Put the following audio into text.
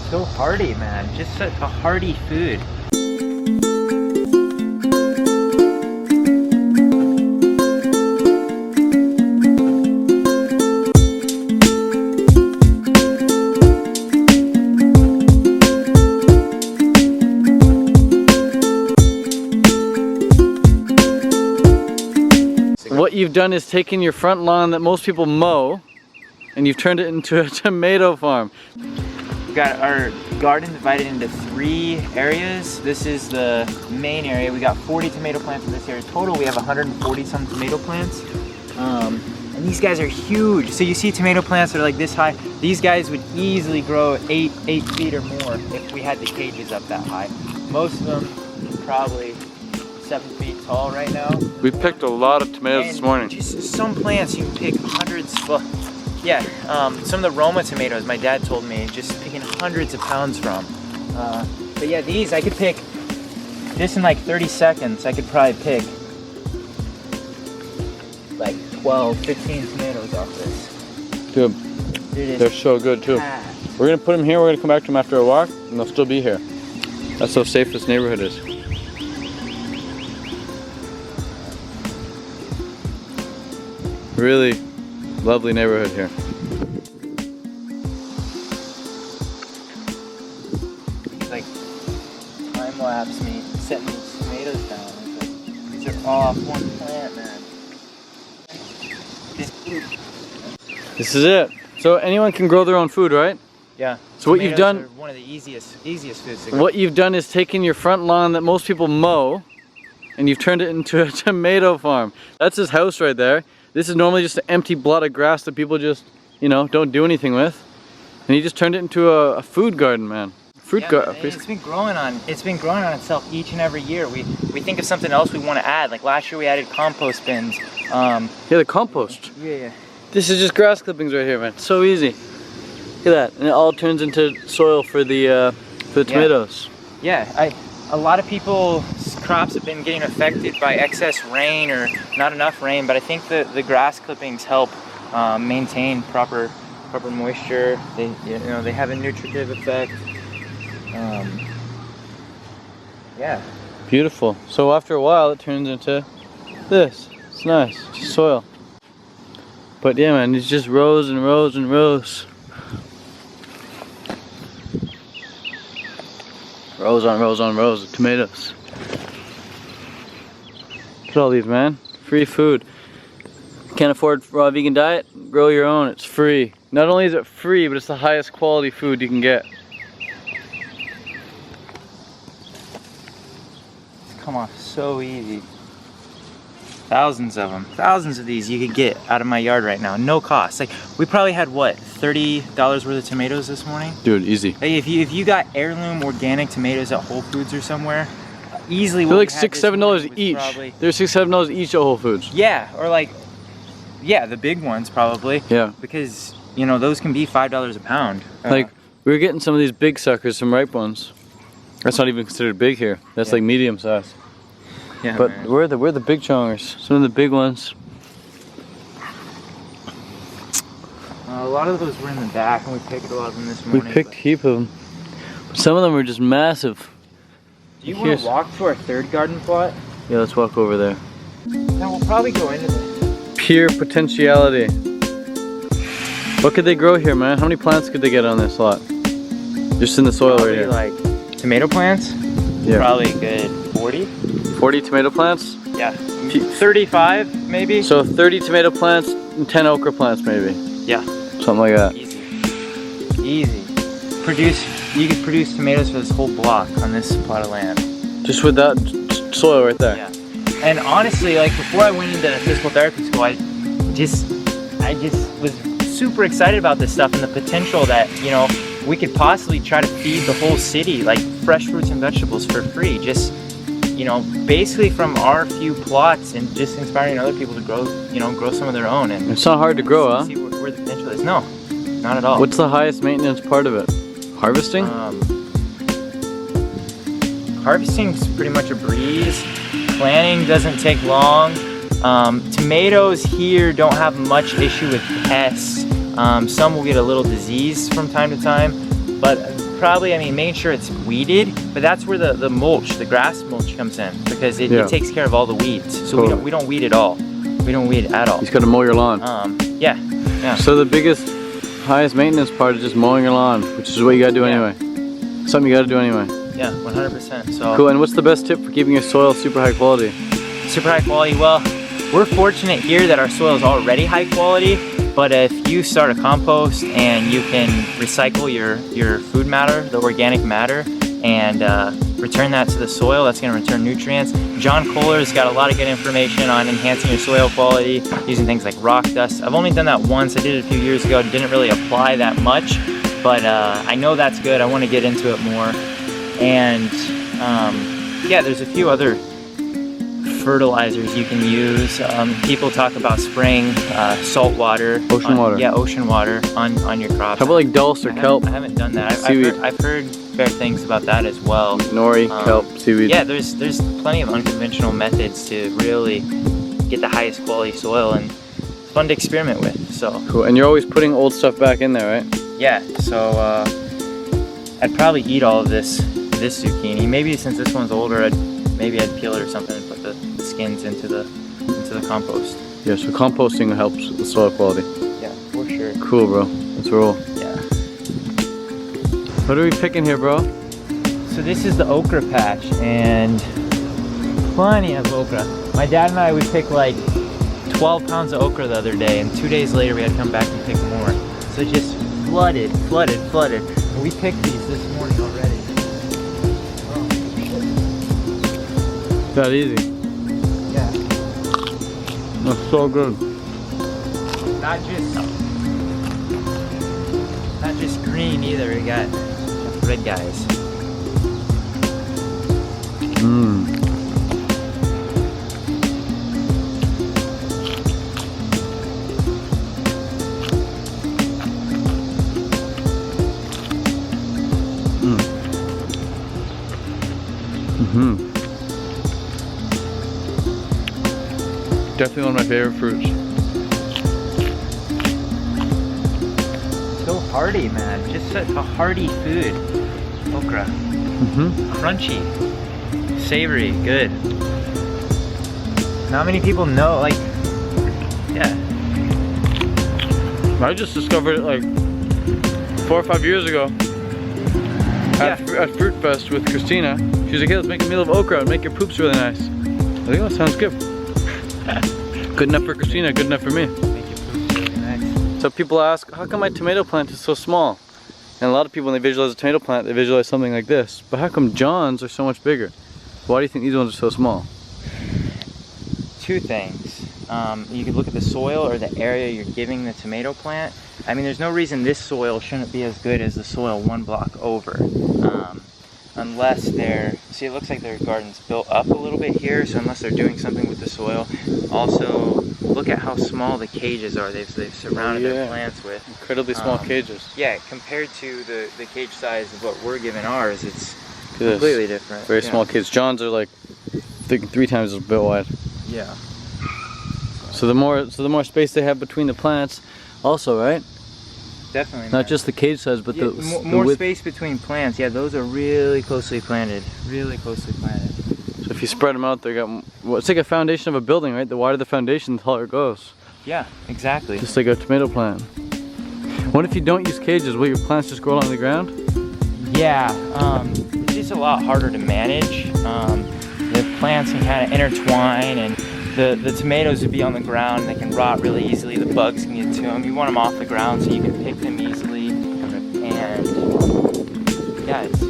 So hearty, man. Just such a hearty food. What you've done is taken your front lawn that most people mow and you've turned it into a tomato farm. We've got our garden divided into 3 areas. This is the main area. We got 40 tomato plants in this area. Total, we have 140 some tomato plants. And these guys are huge. So you see tomato plants that are like this high. These guys would easily grow 8 feet or more if we had the cages up that high. Most of them probably 7 feet tall right now. We picked a lot of tomatoes this morning. Just some plants you can pick hundreds. Well, yeah, some of the Roma tomatoes my dad told me, just picking hundreds of pounds from. But yeah, these I could pick just in like 30 seconds. I could probably pick like 12, 15 tomatoes off this. Dude, they're so good too. We're gonna put them here. We're gonna come back to them after a walk, and they'll still be here. That's how safe this neighborhood is. Really lovely neighborhood here. Like time lapse me setting these tomatoes down. Like, these are all off one plant, man. This is it. So anyone can grow their own food, right? Yeah. So what you've done, are one of the easiest foods to grow. what you've done is taken your front lawn that most people mow and you've turned it into a tomato farm. That's his house right there. This is normally just an empty blot of grass that people just, you know, don't do anything with. And he just turned it into a food garden, man. Fruit garden. It's been growing on itself each and every year. We think of something else we want to add. Like last year we added compost bins. Yeah, the compost. Yeah. This is just grass clippings right here, man. So easy. Look at that. And it all turns into soil for the tomatoes. Yeah, a lot of people's crops have been getting affected by excess rain or not enough rain, but I think the grass clippings help maintain proper moisture. They have a nutritive effect. Yeah. Beautiful. So after a while, it turns into this. It's nice. Just soil. But yeah, man, it's just rows and rows and rows. Rows on rows on rows of tomatoes. Look at all these, man. Free food. Can't afford raw vegan diet? Grow your own. It's free. Not only is it free, but it's the highest quality food you can get. It's come off so easy. Thousands of them. Thousands of these you could get out of my yard right now. No cost. Like, we probably had, what, $30 worth of tomatoes this morning? Dude, easy. Like, if you got heirloom organic tomatoes at Whole Foods or somewhere, easily they're like $6, $7 each. They're $6, $7 each at Whole Foods. Yeah, or like, yeah, the big ones probably. Yeah. Because, you know, those can be $5 a pound. Like, we were getting some of these big suckers, some ripe ones. That's not even considered big here. That's like medium size. Yeah, but man. we're the big chongers. Some of the big ones. A lot of those were in the back, and we picked a lot of them this morning. We picked a heap of them. Some of them were just massive. Do you want to walk to our third garden plot? Yeah, let's walk over there. No, we'll probably go into this. Pure potentiality. What could they grow here, man? How many plants could they get on this lot? Just in the soil Probably right here. like tomato plants? Yeah. Probably a good 40. 40 tomato plants? Yeah. 35 maybe? So 30 tomato plants and 10 okra plants maybe. Yeah. Something like that. Easy. You could produce tomatoes for this whole block on this plot of land. Just with that soil right there. Yeah. And honestly, like before I went into physical therapy school, I just was super excited about this stuff and the potential that, you know, we could possibly try to feed the whole city like fresh fruits and vegetables for free. Just, you know, basically from our few plots and just inspiring other people to grow some of their own. And it's not hard to grow, huh? See where the potential is. No, not at all. What's the highest maintenance part of it? Harvesting? Harvesting's pretty much a breeze. Planting doesn't take long. Tomatoes here don't have much issue with pests. Some will get a little disease from time to time, but probably, I mean, making sure it's weeded, but that's where the mulch, the grass mulch comes in, because it takes care of all the weeds. So we don't weed at all. We don't weed at all. You just gotta mow your lawn. Yeah. So the biggest, highest maintenance part is just mowing your lawn, which is what you gotta do anyway. Something you gotta do anyway. Yeah, 100%. So cool. And what's the best tip for keeping your soil super high quality? Super high quality. Well, we're fortunate here that our soil is already high quality, but if you start a compost and you can recycle your food matter, the organic matter, and return that to the soil, that's going to return nutrients. John Kohler's got a lot of good information on enhancing your soil quality using things like rock dust. I've only done that once. I did it a few years ago. Didn't really apply that much, but I know that's good. I want to get into it more. And yeah, there's a few other fertilizers you can use. People talk about spraying salt water. Ocean water. Yeah, ocean water on your crops. How about like dulse or kelp? I haven't done that. I've heard fair things about that as well. Nori, kelp, seaweed. Yeah, there's plenty of unconventional methods to really get the highest quality soil, and it's fun to experiment with. So cool. And you're always putting old stuff back in there, right? Yeah. So I'd probably eat all of this zucchini. Maybe since this one's older, maybe I'd peel it or something and put the skins into the compost. Yeah, so composting helps with soil quality. Yeah, for sure. Cool, bro. Let's roll. Yeah. What are we picking here, bro? So this is the Okra Patch, and plenty of okra. My dad and I, we picked like 12 pounds of okra the other day, and 2 days later we had to come back and pick more. So it just flooded. And we picked these this morning already. That easy. Yeah. That's so good. Not just green either. We got red guys. Mmm. Mm-hmm. Definitely one of my favorite fruits. So hearty, man. Just such a hearty food. Okra. Mm-hmm. Crunchy. Savory. Good. Not many people know, like, yeah. I just discovered it like 4 or 5 years ago at Fruit Fest with Christina. She was like, hey, let's make a meal of okra and make your poops really nice. I think that sounds good. Good enough for Christina, good enough for me. Make your poops really nice. So people ask, how come my tomato plant is so small? And a lot of people, when they visualize a tomato plant, they visualize something like this. But how come John's are so much bigger? Why do you think these ones are so small? Two things. You could look at the soil or the area you're giving the tomato plant. I mean, there's no reason this soil shouldn't be as good as the soil one block over. Unless they're, see, it looks like their garden's built up a little bit here, so unless they're doing something with the soil. Also, look at how small the cages are they've surrounded their plants with. Incredibly small cages. Yeah, compared to the cage size of what we're giving ours, it's completely different. Very small cages. John's are like, I think 3 times as bit wide. Yeah. So the more space they have between the plants, also, right? Definitely. Not just the cage size, but the more width. space between plants. Yeah, those are really closely planted. Really closely planted. So if you spread them out, they got, well, it's like a foundation of a building, right? The wider the foundation, the taller it goes. Yeah, exactly. Just like a tomato plant. What if you don't use cages? Will your plants just grow along the ground? Yeah, it's just a lot harder to manage. The plants can kind of intertwine, and the tomatoes would be on the ground. They can rot really easily. The bugs can get to them. You want them off the ground so you can pick them easily. And yeah, it's